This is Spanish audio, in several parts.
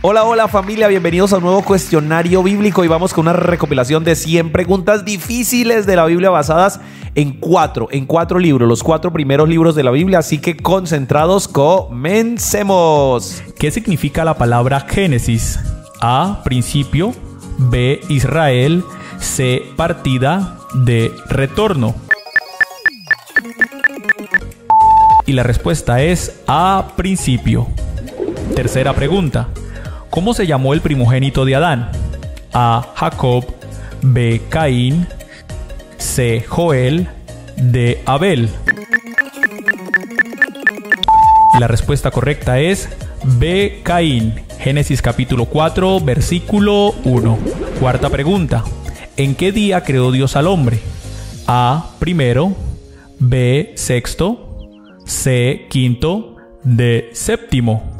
Hola, hola familia, bienvenidos a un nuevo cuestionario bíblico y vamos con una recopilación de 100 preguntas difíciles de la Biblia basadas en cuatro libros, los 4 primeros libros de la Biblia, así que concentrados, comencemos. ¿Qué significa la palabra Génesis? A, principio, B, Israel, C, partida, D, retorno. Y la respuesta es A, principio. Tercera pregunta. ¿Cómo se llamó el primogénito de Adán? A, Jacob, B, Caín, C, Joel, D, Abel. Y la respuesta correcta es B, Caín. Génesis capítulo 4, versículo 1. Cuarta pregunta. ¿En qué día creó Dios al hombre? A, primero, B, sexto, C, quinto, D, séptimo.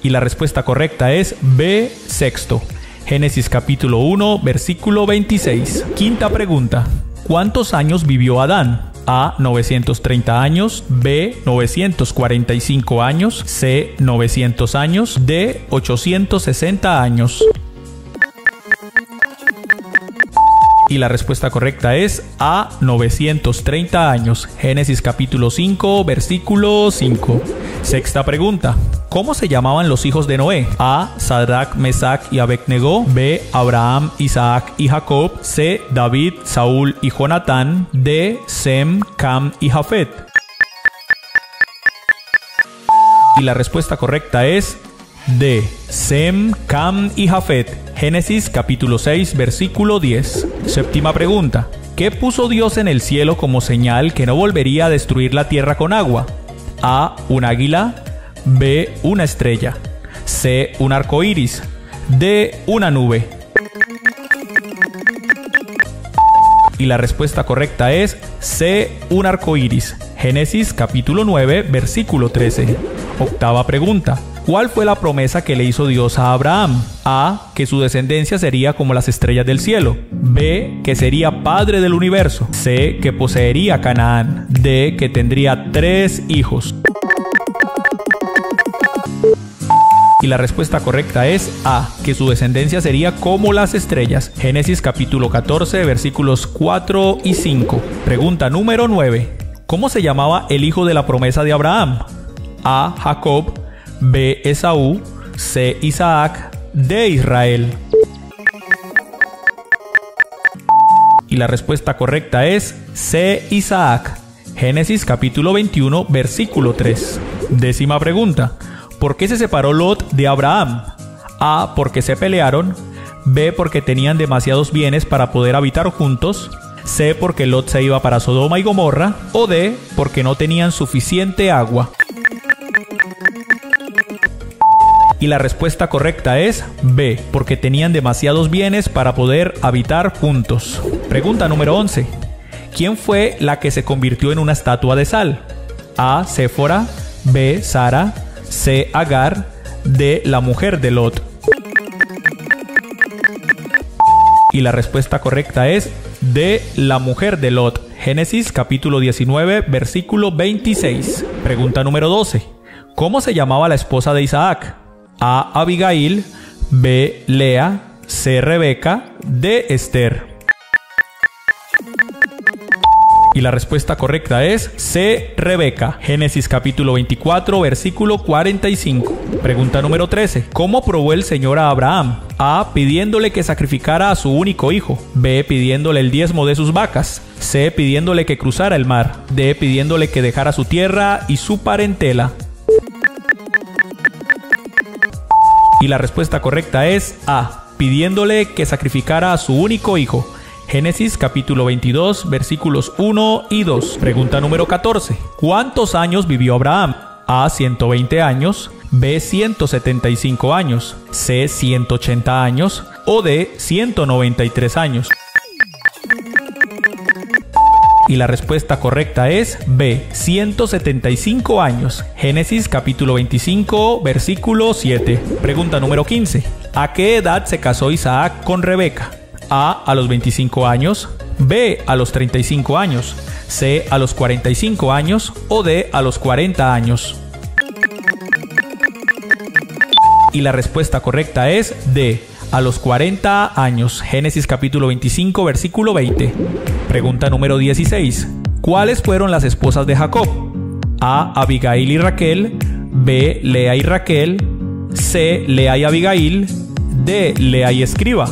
Y la respuesta correcta es B, sexto. Génesis capítulo 1, versículo 26. Quinta pregunta. ¿Cuántos años vivió Adán? A, 930 años, B, 945 años, C, 900 años, D, 860 años. Y la respuesta correcta es A, 930 años. Génesis capítulo 5, versículo 5. Sexta pregunta. ¿Cómo se llamaban los hijos de Noé? A, Sadrac, Mesac y Abednego. B, Abraham, Isaac y Jacob. C, David, Saúl y Jonatán. D, Sem, Cam y Jafet. Y la respuesta correcta es D, Sem, Cam y Jafet. Génesis capítulo 6, versículo 10. Séptima pregunta. ¿Qué puso Dios en el cielo como señal que no volvería a destruir la tierra con agua? A, un águila. B, una estrella. C, un arco iris. D, una nube. Y la respuesta correcta es C, un arco iris. Génesis capítulo 9, versículo 13. Octava pregunta. ¿Cuál fue la promesa que le hizo Dios a Abraham? A, que su descendencia sería como las estrellas del cielo. B, que sería padre del universo. C, que poseería Canaán. D, que tendría 3 hijos. Y la respuesta correcta es A, que su descendencia sería como las estrellas. Génesis capítulo 14, versículos 4 y 5. Pregunta número 9. ¿Cómo se llamaba el hijo de la promesa de Abraham? A, Jacob, B, Esaú, C, Isaac, D, Israel. Y la respuesta correcta es C, Isaac. Génesis capítulo 21, versículo 3. Décima pregunta. ¿Por qué se separó Lot de Abraham? A, porque se pelearon. B, porque tenían demasiados bienes para poder habitar juntos. C, porque Lot se iba para Sodoma y Gomorra. O D, porque no tenían suficiente agua. Y la respuesta correcta es B, porque tenían demasiados bienes para poder habitar juntos. Pregunta número 11. ¿Quién fue la que se convirtió en una estatua de sal? A, Séfora. B, Sara. C, Agar. D, la mujer de Lot. Y la respuesta correcta es D, la mujer de Lot. Génesis capítulo 19, versículo 26. Pregunta número 12. ¿Cómo se llamaba la esposa de Isaac? A, Abigail. B, Lea. C, Rebeca. D, Esther. Y la respuesta correcta es C, Rebeca. Génesis capítulo 24, versículo 45. Pregunta número 13. ¿Cómo probó el Señor a Abraham? A, pidiéndole que sacrificara a su único hijo. B, pidiéndole el diezmo de sus vacas. C, pidiéndole que cruzara el mar. D, pidiéndole que dejara su tierra y su parentela. Y la respuesta correcta es A, pidiéndole que sacrificara a su único hijo. Génesis capítulo 22, versículos 1 y 2. Pregunta número 14. ¿Cuántos años vivió Abraham? A, 120 años. B, 175 años. C, 180 años. O D, 193 años. Y la respuesta correcta es B, 175 años. Génesis capítulo 25, versículo 7. Pregunta número 15. ¿A qué edad se casó Isaac con Rebeca? A los 25 años, B, a los 35 años, C, a los 45 años o D, a los 40 años. Y la respuesta correcta es D, a los 40 años. Génesis capítulo 25, versículo 20. Pregunta número 16. ¿Cuáles fueron las esposas de Jacob? A, Abigail y Raquel. B, Lea y Raquel. C, Lea y Abigail. D, Lea y Escriba.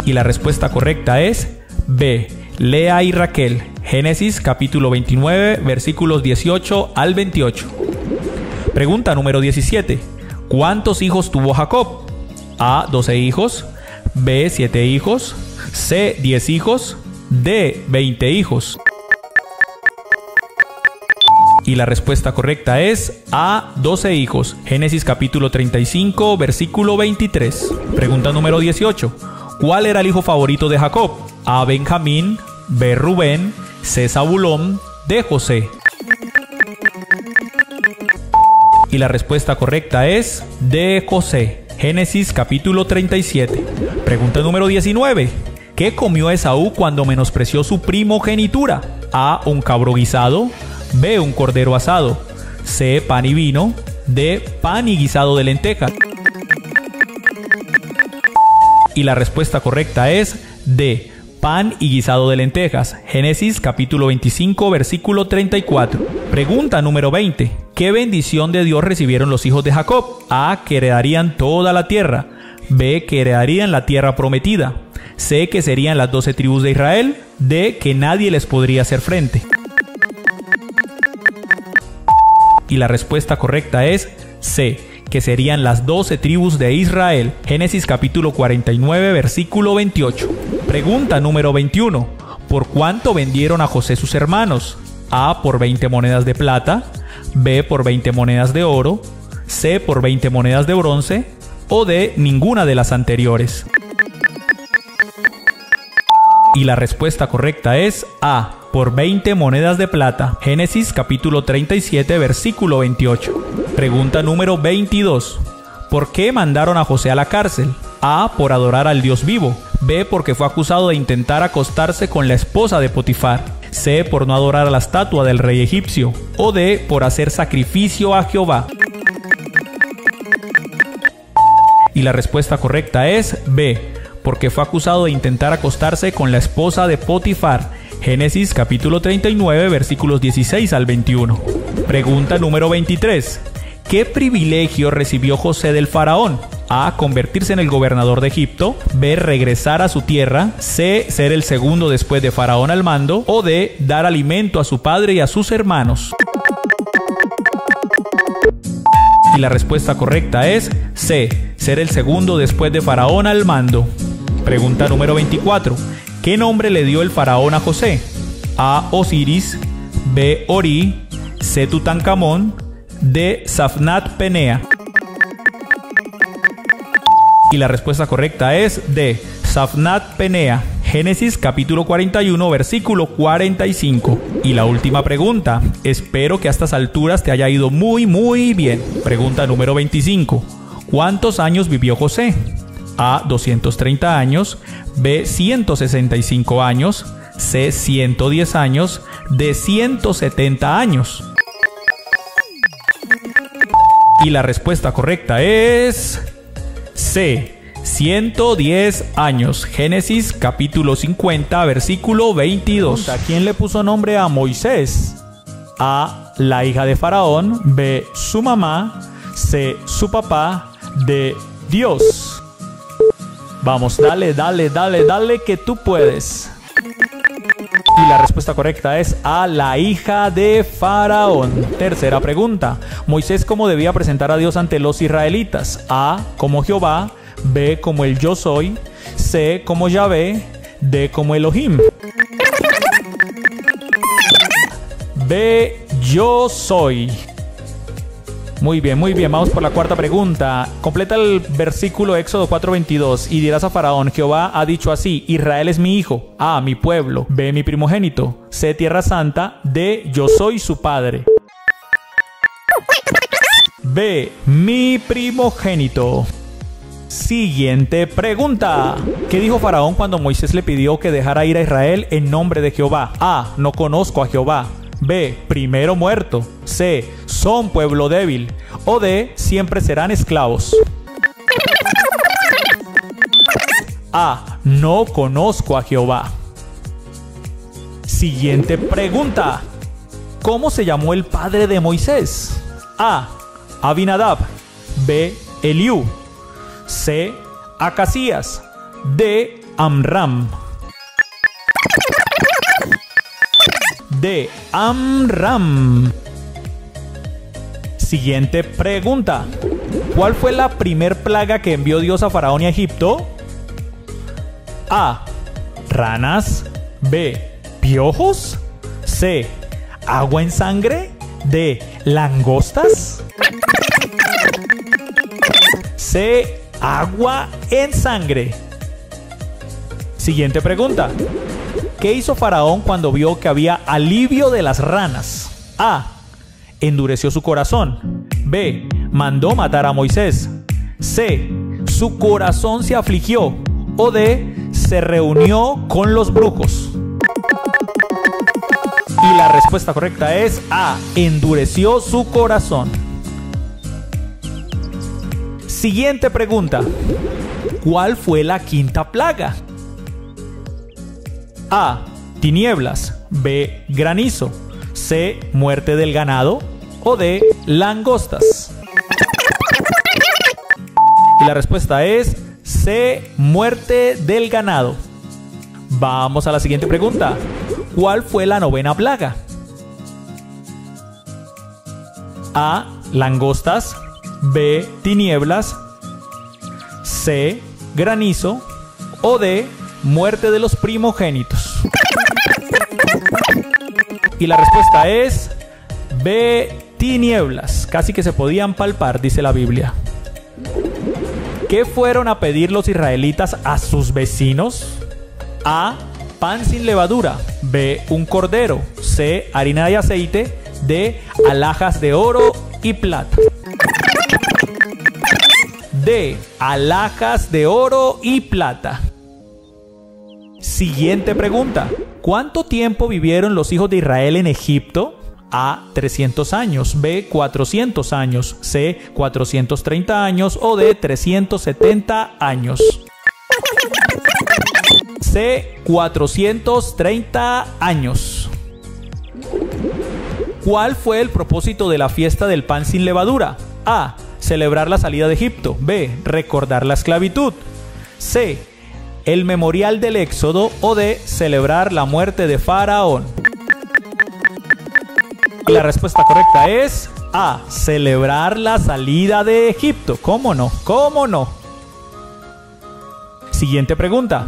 Y la respuesta correcta es B, Lea y Raquel. Génesis capítulo 29, versículos 18 al 28. Pregunta número 17. ¿Cuántos hijos tuvo Jacob? A, 12 hijos. B, 7 hijos. C, 10 hijos. D, 20 hijos. Y la respuesta correcta es A, 12 hijos. Génesis capítulo 35, versículo 23. Pregunta número 18. ¿Cuál era el hijo favorito de Jacob? A, Benjamín. B, Rubén. C, Zabulón. D, José. Y la respuesta correcta es D, José. Génesis capítulo 37. Pregunta número 19. ¿Qué comió Esaú cuando menospreció su primogenitura? A, un cabro guisado. B, un cordero asado. C, pan y vino. D, pan y guisado de lentejas. Y la respuesta correcta es D, pan y guisado de lentejas. Génesis capítulo 25, versículo 34. Pregunta número 20. ¿Qué bendición de Dios recibieron los hijos de Jacob? A, que heredarían toda la tierra. B, que heredarían la tierra prometida. C, que serían las 12 tribus de Israel. D, que nadie les podría hacer frente. Y la respuesta correcta es C, que serían las 12 tribus de Israel. Génesis capítulo 49, versículo 28. Pregunta número 21. ¿Por cuánto vendieron a José sus hermanos? A, por 20 monedas de plata. B, por 20 monedas de oro. C, por 20 monedas de bronce. O D, ninguna de las anteriores. Y la respuesta correcta es A, por 20 monedas de plata. Génesis capítulo 37, versículo 28. Pregunta número 22. ¿Por qué mandaron a José a la cárcel? A, por adorar al Dios vivo. B, porque fue acusado de intentar acostarse con la esposa de Potifar. C, por no adorar a la estatua del rey egipcio. O D, por hacer sacrificio a Jehová. Y la respuesta correcta es B, porque fue acusado de intentar acostarse con la esposa de Potifar. Génesis capítulo 39, versículos 16 al 21. Pregunta número 23. ¿Qué privilegio recibió José del faraón? A, convertirse en el gobernador de Egipto. B, regresar a su tierra. C, ser el segundo después de faraón al mando. O D, dar alimento a su padre y a sus hermanos. Y la respuesta correcta es C, ser el segundo después de faraón al mando. Pregunta número 24. ¿Qué nombre le dio el faraón a José? A, Osiris. B, Ori. C, Tutankamón. D, Safnat Penea. Y la respuesta correcta es D, Safnat Penea. Génesis capítulo 41, versículo 45. Y la última pregunta. Espero que a estas alturas te haya ido muy bien. Pregunta número 25. ¿Cuántos años vivió José? A, 230 años. B, 165 años. C, 110 años. D, 170 años. Y la respuesta correcta es C, 110 años. Génesis capítulo 50, versículo 22. ¿Quién le puso nombre a Moisés? A, la hija de Faraón. B, su mamá. C, su papá. D, Dios. Vamos, dale que tú puedes. Y la respuesta correcta es A, la hija de Faraón. Tercera pregunta. Moisés, ¿cómo debía presentar a Dios ante los israelitas? A, como Jehová. B, como el yo soy. C, como Yahvé. D, como Elohim. B, yo soy. Muy bien. Vamos por la cuarta pregunta. Completa el versículo Éxodo 4:22. Y dirás a Faraón: Jehová ha dicho así: Israel es mi hijo. A, mi pueblo. B, mi primogénito. C, tierra santa. D, yo soy su padre. B, mi primogénito. Siguiente pregunta. ¿Qué dijo Faraón cuando Moisés le pidió que dejara ir a Israel en nombre de Jehová? A, no conozco a Jehová. B, primero muerto. C, son pueblo débil. O D, siempre serán esclavos. A, no conozco a Jehová. Siguiente pregunta. ¿Cómo se llamó el padre de Moisés? A, Abinadab. B, Eliú. C, Acasías. D, Amram. D, Amram. Siguiente pregunta. ¿Cuál fue la primer plaga que envió Dios a Faraón y a Egipto? A, ranas. B, piojos. C, agua en sangre. D, langostas. C, agua en sangre. Siguiente pregunta. ¿Qué hizo Faraón cuando vio que había alivio de las ranas? A, endureció su corazón. B, mandó matar a Moisés. C, su corazón se afligió. O D, se reunió con los brujos. Y la respuesta correcta es A, endureció su corazón. Siguiente pregunta. ¿Cuál fue la quinta plaga? A, tinieblas. B, granizo. C, muerte del ganado. O D, langostas. Y la respuesta es C, muerte del ganado. Vamos a la siguiente pregunta. ¿Cuál fue la novena plaga? A, langostas. B, tinieblas. C, granizo. O D, muerte de los primogénitos. Y la respuesta es B, tinieblas. Casi que se podían palpar, dice la Biblia. ¿Qué fueron a pedir los israelitas a sus vecinos? A, pan sin levadura. B, un cordero. C, harina y aceite. D, alhajas de oro y plata. D, alhajas de oro y plata. Siguiente pregunta. ¿Cuánto tiempo vivieron los hijos de Israel en Egipto? A, 300 años. B, 400 años. C, 430 años. O D, 370 años. C, 430 años. ¿Cuál fue el propósito de la fiesta del pan sin levadura? A, celebrar la salida de Egipto. B, recordar la esclavitud. C, el memorial del Éxodo. O D, celebrar la muerte de Faraón. Y la respuesta correcta es A, celebrar la salida de Egipto. ¿Cómo no? ¿Cómo no? Siguiente pregunta.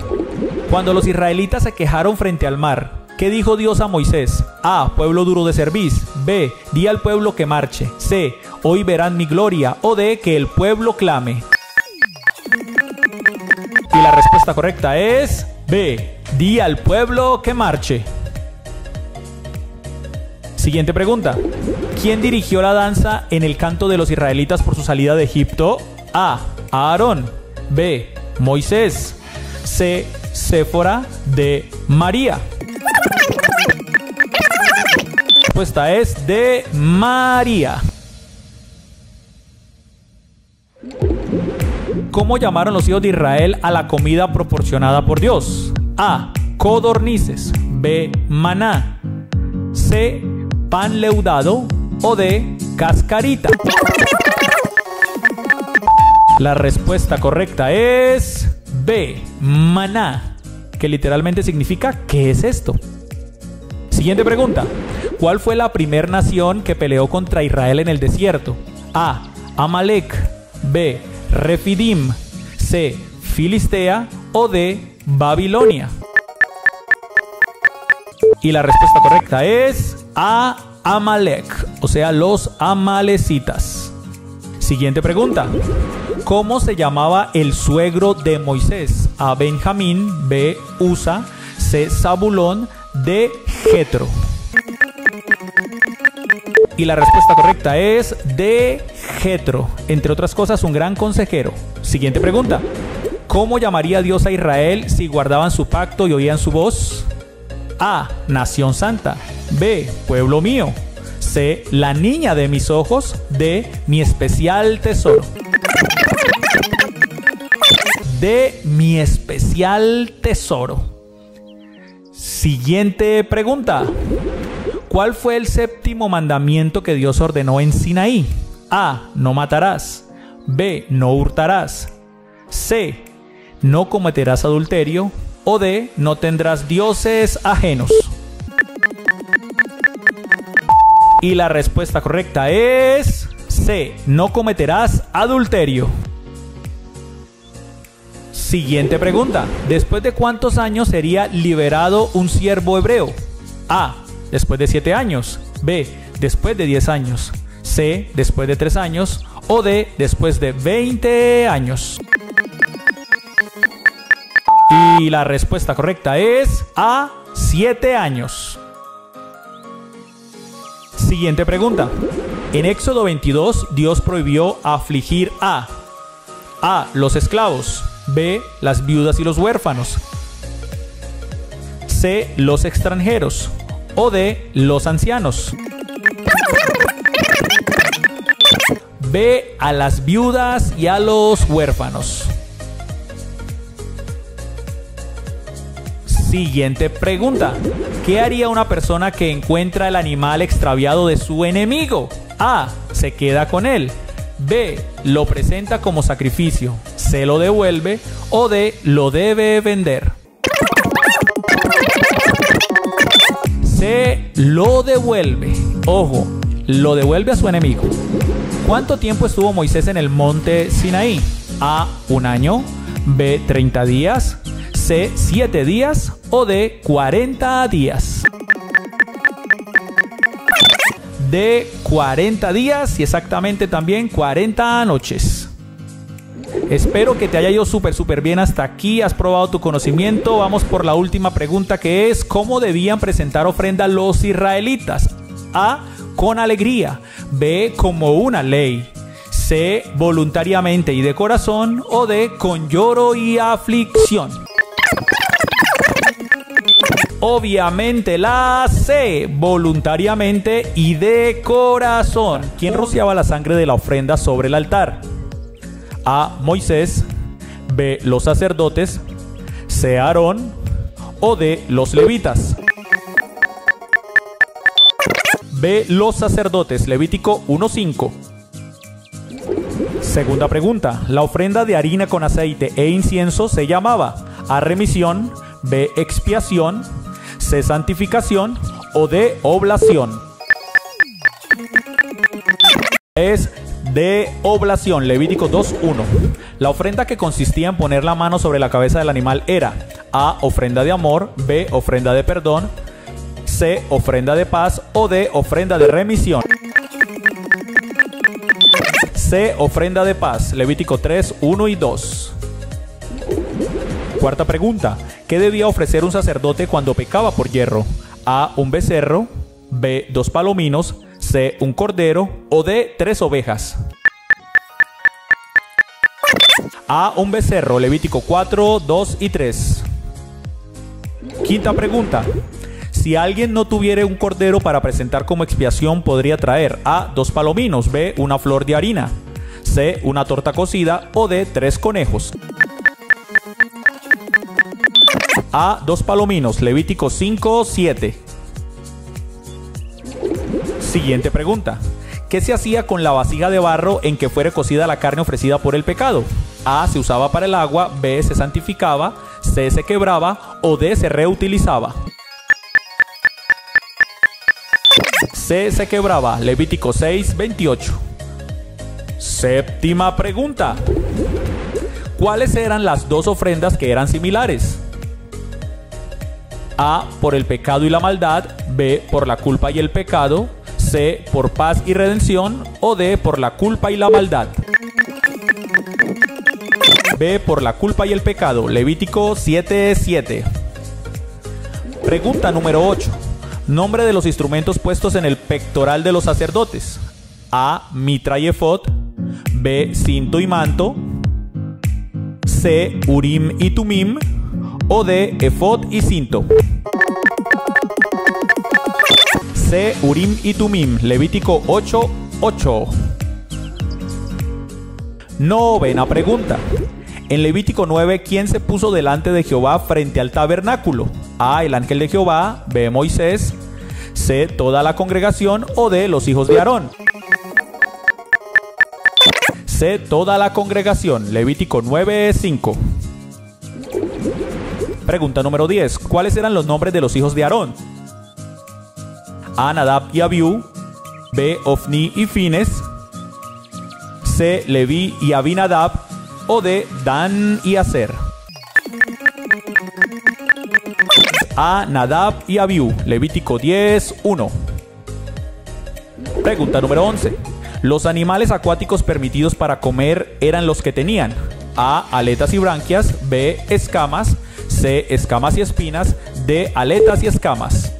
Cuando los israelitas se quejaron frente al mar, ¿qué dijo Dios a Moisés? A, pueblo duro de cerviz. B, di al pueblo que marche. C, hoy verán mi gloria. O D, que el pueblo clame. Y la respuesta correcta es B, di al pueblo que marche. Siguiente pregunta. ¿Quién dirigió la danza en el canto de los israelitas por su salida de Egipto? A, Aarón. B, Moisés. C, Séfora. D, María. La respuesta es D, María. ¿Cómo llamaron los hijos de Israel a la comida proporcionada por Dios? A, codornices. B, maná. C, pan leudado. O D, cascarita. La respuesta correcta es B, maná, que literalmente significa ¿qué es esto? Siguiente pregunta. ¿Cuál fue la primer nación que peleó contra Israel en el desierto? A, Amalek. B, Refidim. C, Filistea. O D, Babilonia. Y la respuesta correcta es A, Amalek, o sea, los amalecitas. Siguiente pregunta. ¿Cómo se llamaba el suegro de Moisés? A, Benjamín. B, Usa. C, Zabulón. D, Jetro. Y la respuesta correcta es D, Jetro. Entre otras cosas, un gran consejero. Siguiente pregunta. ¿Cómo llamaría Dios a Israel si guardaban su pacto y oían su voz? A, nación santa. B, pueblo mío. C, la niña de mis ojos. D, mi especial tesoro. D, mi especial tesoro. Siguiente pregunta. ¿Cuál fue el séptimo mandamiento que Dios ordenó en Sinaí? A, no matarás. B, no hurtarás. C, no cometerás adulterio. O D, no tendrás dioses ajenos. Y la respuesta correcta es C, no cometerás adulterio. Siguiente pregunta. ¿Después de cuántos años sería liberado un siervo hebreo? A, después de 7 años. B, después de 10 años. C, después de 3 años. O D, después de 20 años. Y la respuesta correcta es A, 7 años. Siguiente pregunta. En Éxodo 22, Dios prohibió afligir a los esclavos. B, las viudas y los huérfanos. C, los extranjeros. O D, los ancianos. B, a las viudas y a los huérfanos. Siguiente pregunta. ¿Qué haría una persona que encuentra el animal extraviado de su enemigo? A, se queda con él. B, lo presenta como sacrificio. C, lo devuelve. O D, lo debe vender. C, lo devuelve. Ojo, lo devuelve a su enemigo. ¿Cuánto tiempo estuvo Moisés en el monte Sinaí? A, 1 año. B, 30 días. C, 7 días. O D, 40 días. De 40 días y exactamente también 40 noches. Espero que te haya ido súper bien hasta aquí. Has probado tu conocimiento. Vamos por la última pregunta, que es: ¿cómo debían presentar ofrenda los israelitas? A, con alegría. B, como una ley. C, voluntariamente y de corazón. O D, con lloro y aflicción. Obviamente la C, voluntariamente y de corazón. ¿Quién rociaba la sangre de la ofrenda sobre el altar? A, Moisés. B, los sacerdotes. C, Aarón. O D, los levitas. B, los sacerdotes. Levítico 1:5. Segunda pregunta. La ofrenda de harina con aceite e incienso se llamaba A, remisión. B, expiación. C, santificación. O D, oblación. Es de oblación. Levítico 2:1. La ofrenda, que consistía en poner la mano sobre la cabeza del animal, era A, ofrenda de amor. B, ofrenda de perdón. C, ofrenda de paz. O D, ofrenda de remisión. C, ofrenda de paz. Levítico 3:1 y 2. Cuarta pregunta. ¿Qué debía ofrecer un sacerdote cuando pecaba por hierro? A, un becerro. B, 2 palominos. C, un cordero. O D, 3 ovejas. A, un becerro. Levítico 4, 2 y 3. Quinta pregunta. Si alguien no tuviera un cordero para presentar como expiación, podría traer A, 2 palominos. B, una flor de harina. C, una torta cocida. O D, 3 conejos. A, 2 palominos. Levítico 5:7. Siguiente pregunta. ¿Qué se hacía con la vasija de barro en que fuera cocida la carne ofrecida por el pecado? A, se usaba para el agua. B, se santificaba. C, se quebraba. O D, se reutilizaba. C, se quebraba. Levítico 6:28. Séptima pregunta. ¿Cuáles eran las 2 ofrendas que eran similares? A, por el pecado y la maldad. B, por la culpa y el pecado. C, por paz y redención. O D, por la culpa y la maldad. B, por la culpa y el pecado. Levítico 7:7. Pregunta número 8. Nombre de los instrumentos puestos en el pectoral de los sacerdotes. A, mitra y efod. B, cinto y manto. C, urim y tumim. O D, efod y cinto. C. Urim y Tumim, Levítico 8:8. Novena pregunta. En Levítico 9, ¿quién se puso delante de Jehová frente al tabernáculo? A. El ángel de Jehová. B. Moisés. C. Toda la congregación. O D. Los hijos de Aarón. C. Toda la congregación. Levítico 9:5. Pregunta número 10. ¿Cuáles eran los nombres de los hijos de Aarón? A. Nadab y Abiú. B. Ofni y Fines. C. Leví y Abinadab. O D. Dan y Aser. A. Nadab y Abiú. Levítico 10:1. Pregunta número 11. Los animales acuáticos permitidos para comer eran los que tenían: A. Aletas y branquias. B. Escamas. C. Escamas y espinas. D. Aletas y escamas.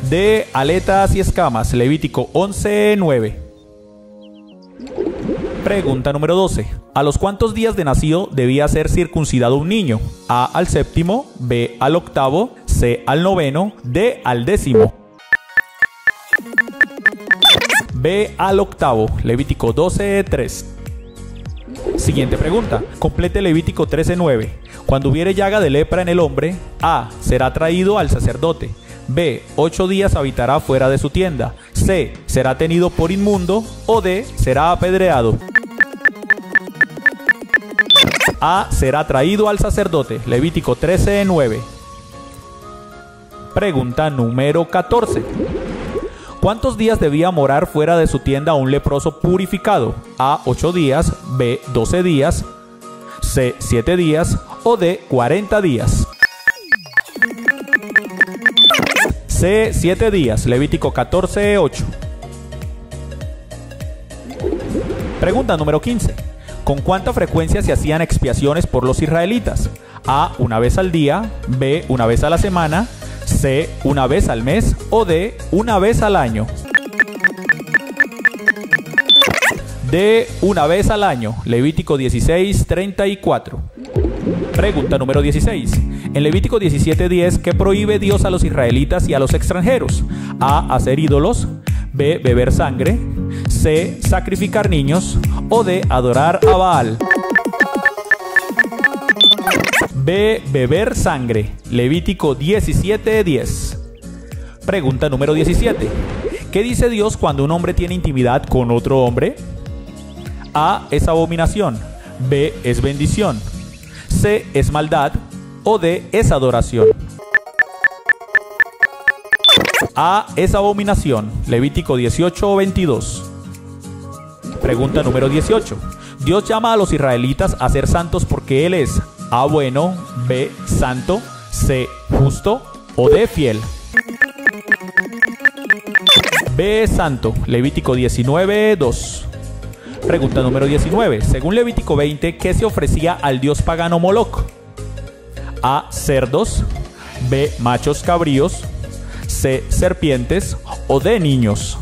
D. Aletas y escamas. Levítico 11:9. Pregunta número 12. ¿A los cuántos días de nacido debía ser circuncidado un niño? A. Al séptimo. B. Al octavo. C. Al noveno. D. Al décimo. B. Al octavo. Levítico 12:3. Siguiente pregunta. Complete Levítico 13:9. Cuando hubiere llaga de lepra en el hombre, A. Será traído al sacerdote. B. 8 días habitará fuera de su tienda. C. Será tenido por inmundo. O D. Será apedreado. A. Será traído al sacerdote. Levítico 13:9. Pregunta número 14. ¿Cuántos días debía morar fuera de su tienda un leproso purificado? A. 8 días. B. 12 días. C. 7 días. O D. 40 días. C. 7 días. Levítico 14:8. Pregunta número 15. ¿Con cuánta frecuencia se hacían expiaciones por los israelitas? A. Una vez al día. B. Una vez a la semana. C. Una vez al mes. O D. Una vez al año. D. Una vez al año. Levítico 16:34. Pregunta número 16. En Levítico 17:10, ¿qué prohíbe Dios a los israelitas y a los extranjeros? A. Hacer ídolos. B. Beber sangre. C. Sacrificar niños. O D. Adorar a Baal. B. Beber sangre. Levítico 17:10. Pregunta número 17. ¿Qué dice Dios cuando un hombre tiene intimidad con otro hombre? A. Es abominación. B. Es bendición. C. Es maldad. O D. Es adoración. A. Es abominación. Levítico 18:22. Pregunta número 18. Dios llama a los israelitas a ser santos porque Él es A. Bueno. B. Santo. C. Justo. O D. Fiel. B. Santo. Levítico 19:2. Pregunta número 19. Según Levítico 20, ¿qué se ofrecía al dios pagano Moloc? A. Cerdos. B. Machos cabríos. C. Serpientes. O D. Niños.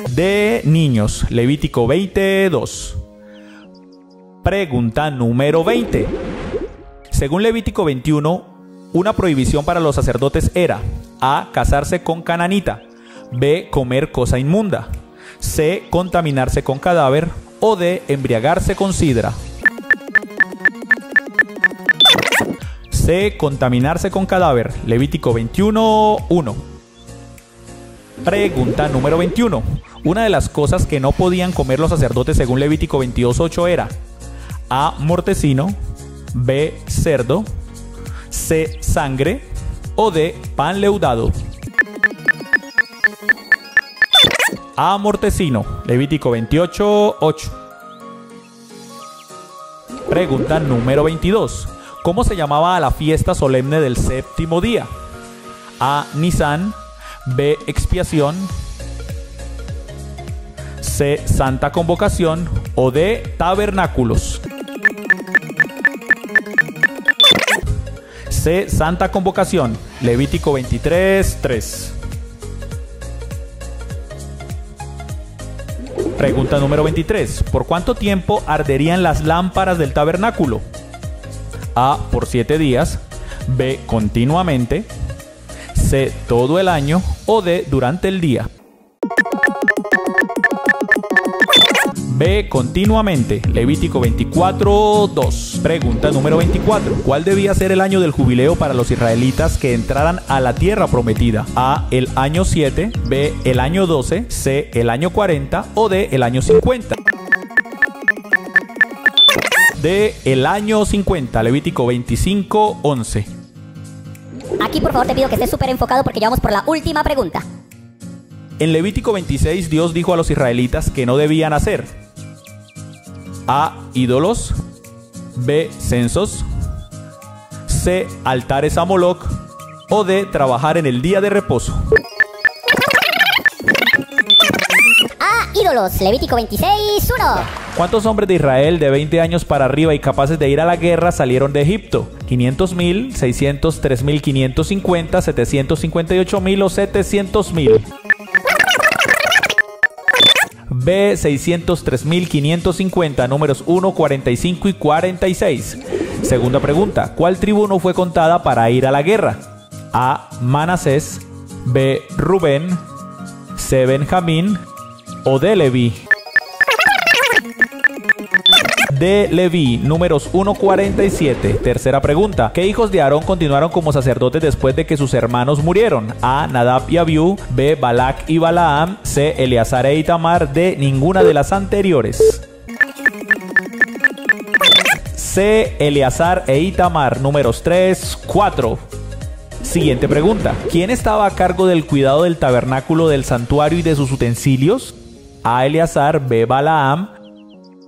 D. Niños. Levítico 20:2. Pregunta número 20. Según Levítico 21, una prohibición para los sacerdotes era: A. Casarse con cananita. B. Comer cosa inmunda. C. Contaminarse con cadáver. O D. Embriagarse con sidra. C. Contaminarse con cadáver. Levítico 21:1. Pregunta número 21. Una de las cosas que no podían comer los sacerdotes según Levítico 22:8 era: A. Mortecino. B. Cerdo. C. Sangre. O D. Pan leudado. A. Mortecino. Levítico 28:8. Pregunta número 22. ¿Cómo se llamaba a la fiesta solemne del séptimo día? A. Nisán. B. Expiación. C. Santa Convocación. O D. Tabernáculos. C. Santa Convocación. Levítico 23:3. Pregunta número 23. ¿Por cuánto tiempo arderían las lámparas del tabernáculo? A. Por 7 días. B, continuamente, C, todo el año o D, durante el día. B, continuamente. Levítico 24:2. Pregunta número 24. ¿Cuál debía ser el año del jubileo para los israelitas que entraran a la tierra prometida? A, el año 7, B, el año 12, C, el año 40 o D, el año 50. D, el año 50. Levítico 25:11. Aquí por favor te pido que estés súper enfocado porque ya vamos por la última pregunta. En Levítico 26, Dios dijo a los israelitas que no debían hacer: A, ídolos, B, censos, C, altares a Moloc o D, trabajar en el día de reposo. A, ídolos. Levítico 26:1. ¿Cuántos hombres de Israel de 20 años para arriba y capaces de ir a la guerra salieron de Egipto? ¿500,000, 603,550, 758,000 o 700,000? B, 603,550, números 1, 45 y 46. Segunda pregunta, ¿cuál tribu no fue contada para ir a la guerra? A, Manasés, B, Rubén, C, Benjamín o D, Leví. De Leví, números 1:47. Tercera pregunta, ¿qué hijos de Aarón continuaron como sacerdotes después de que sus hermanos murieron? A, Nadab y Abiú, B, Balac y Balaam, C, Eleazar e Itamar, D, ninguna de las anteriores. C, Eleazar e Itamar, números 3, 4. Siguiente pregunta, ¿quién estaba a cargo del cuidado del tabernáculo, del santuario y de sus utensilios? A, Eleazar, B, Balaam,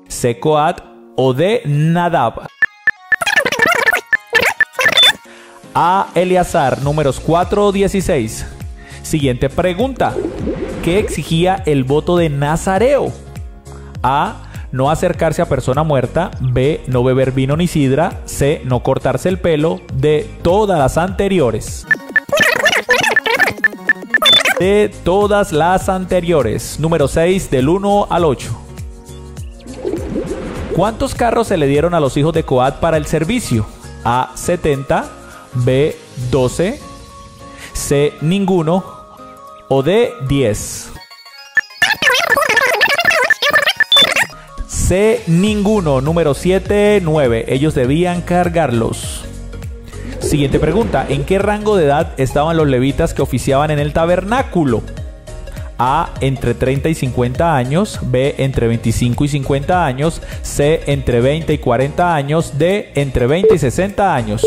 C, Coat o D, Nadab. A, Eleazar, números 4:16. Siguiente pregunta, ¿qué exigía el voto de Nazareo? A, no acercarse a persona muerta, B, no beber vino ni sidra, C, no cortarse el pelo, D, todas las anteriores. D, todas las anteriores. Número 6, del 1 al 8. ¿Cuántos carros se le dieron a los hijos de Coat para el servicio? A, 70, B, 12, C, ninguno o D, 10. C, ninguno, número 7, 9. Ellos debían cargarlos. Siguiente pregunta, ¿en qué rango de edad estaban los levitas que oficiaban en el tabernáculo? A, entre 30 y 50 años, B, entre 25 y 50 años, C, entre 20 y 40 años, D, entre 20 y 60 años.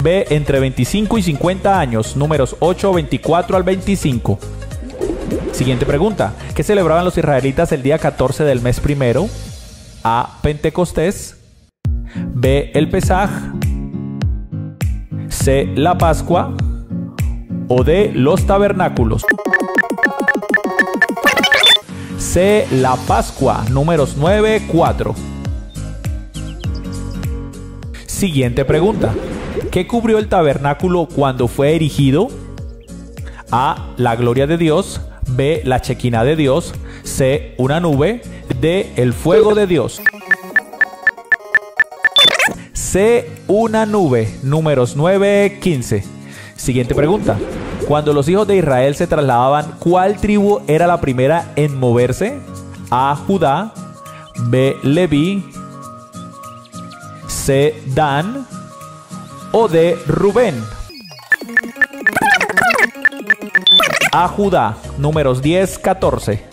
B, entre 25 y 50 años, números 8, 24 al 25. Siguiente pregunta, ¿qué celebraban los israelitas el día 14 del mes primero? A, Pentecostés, B, el Pesaj, C, la Pascua o D, los tabernáculos. C, la Pascua, números 9, 4. Siguiente pregunta, ¿qué cubrió el tabernáculo cuando fue erigido? A, la gloria de Dios, B, la chequina de Dios, C, una nube, D, el fuego de Dios. C, una nube, números 9, 15. Siguiente pregunta, cuando los hijos de Israel se trasladaban, ¿cuál tribu era la primera en moverse? A, Judá, B, Leví, C, Dan o D, Rubén. A, Judá, números 10, 14.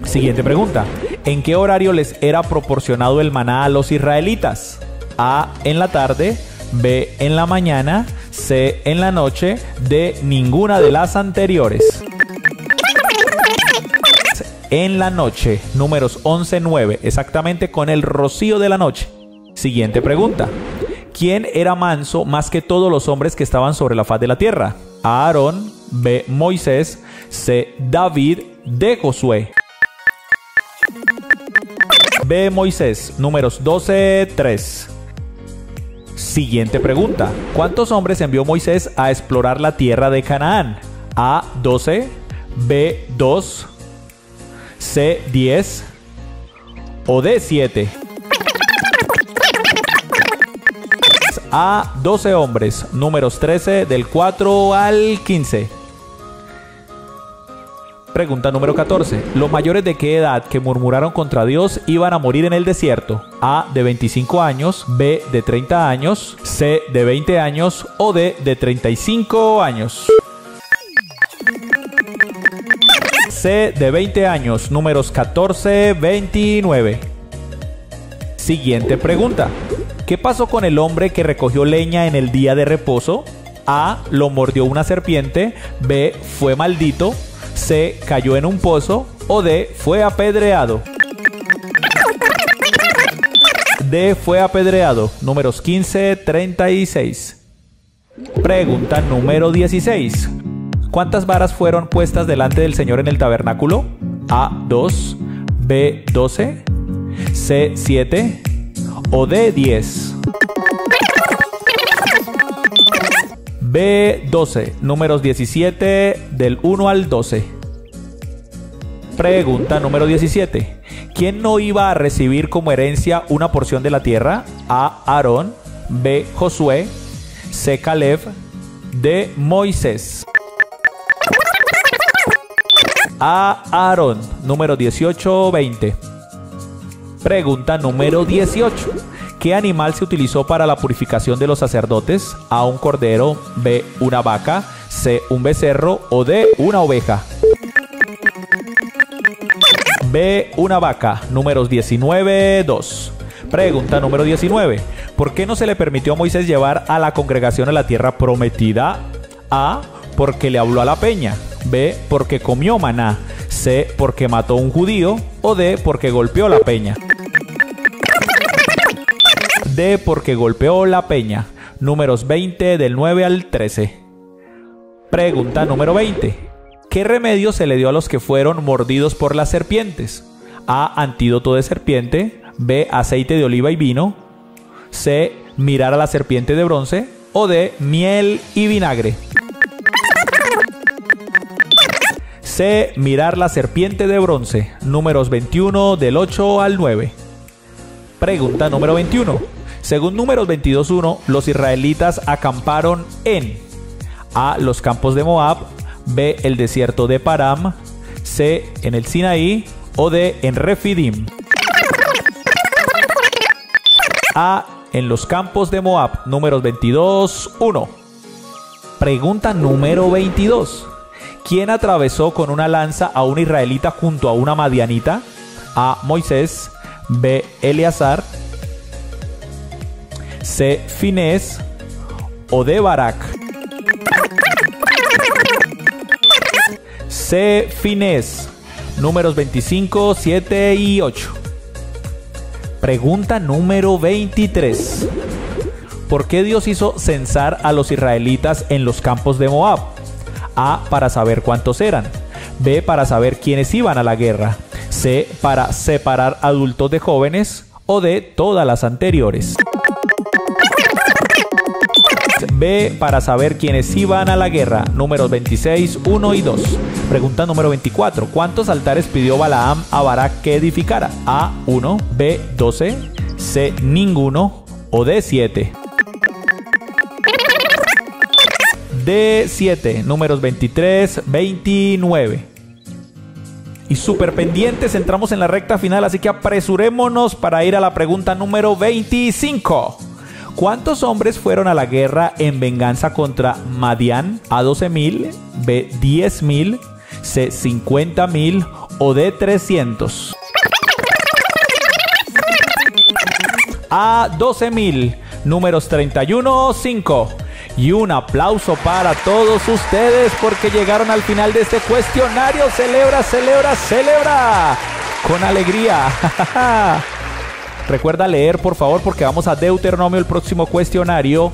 Siguiente pregunta, ¿en qué horario les era proporcionado el maná a los israelitas? A, en la tarde, B, en la mañana, C, en la noche, D, ninguna de las anteriores. En la noche, números 11, 9, exactamente con el rocío de la noche. Siguiente pregunta, ¿quién era manso más que todos los hombres que estaban sobre la faz de la tierra? A, Aarón, B, Moisés, C, David, D, Josué. B, Moisés, números 12, 3. Siguiente pregunta, ¿cuántos hombres envió Moisés a explorar la tierra de Canaán? A, 12, B, 2, C, 10 o D, 7. A, 12 hombres. Números 13 del 4 al 15. Pregunta número 14. ¿Los mayores de qué edad que murmuraron contra Dios iban a morir en el desierto? A, de 25 años, B, de 30 años, C, de 20 años o D, de 35 años. C, de 20 años, números 14, 29. Siguiente pregunta. ¿Qué pasó con el hombre que recogió leña en el día de reposo? A, lo mordió una serpiente, B, fue maldito, C, cayó en un pozo o D, fue apedreado. D, fue apedreado. Números 15, 36. Pregunta número 16. ¿Cuántas varas fueron puestas delante del Señor en el tabernáculo? A, 2, B, 12, C, 7 o D, 10. B, 12, números 17 del 1 al 12. Pregunta número 17. ¿Quién no iba a recibir como herencia una porción de la tierra? A, Aarón, B, Josué, C, Caleb, D, Moisés. A, Aarón, número 18, 20. Pregunta número 18. ¿Qué animal se utilizó para la purificación de los sacerdotes? A, un cordero, B, una vaca, C, un becerro o D, una oveja. B, una vaca. Números 19, 2. Pregunta número 19. ¿Por qué no se le permitió a Moisés llevar a la congregación a la tierra prometida? A, porque le habló a la peña. B, porque comió maná. C, porque mató a un judío o D, porque golpeó la peña. D, porque golpeó la peña. Números 20 del 9 al 13. Pregunta número 20. ¿Qué remedio se le dio a los que fueron mordidos por las serpientes? A, antídoto de serpiente. B, aceite de oliva y vino. C, mirar a la serpiente de bronce o D, miel y vinagre. C, mirar la serpiente de bronce. Números 21 del 8 al 9. Pregunta número 21. Según Números 22:1, los israelitas acamparon en A, los campos de Moab, B, el desierto de Param, C, en el Sinaí o D, en Refidim. A, en los campos de Moab. Números 22:1. Pregunta número 22. ¿Quién atravesó con una lanza a un israelita junto a una madianita? A, Moisés, B, Eleazar, C, Finés o D, Barak. C, Finés. Números 25, 7 y 8. Pregunta número 23. ¿Por qué Dios hizo censar a los israelitas en los campos de Moab? A, para saber cuántos eran. B, para saber quiénes iban a la guerra. C, para separar adultos de jóvenes o D, todas las anteriores. B, para saber quiénes iban a la guerra. Números 26, 1 y 2. Pregunta número 24. ¿Cuántos altares pidió Balaam a Barak que edificara? A, 1, B, 12, C, ninguno o D, 7. D, 7. Números 23, 29. Y súper pendientes, entramos en la recta final, así que apresurémonos para ir a la pregunta número 25. ¿Cuántos hombres fueron a la guerra en venganza contra Madián? A, 12,000, B, 10,000, C, 50,000 o D, 300. A, 12,000. Números 31, 5. Y un aplauso para todos ustedes porque llegaron al final de este cuestionario. ¡Celebra, celebra, celebra! Con alegría. Recuerda leer, por favor, porque vamos a Deuteronomio, el próximo cuestionario.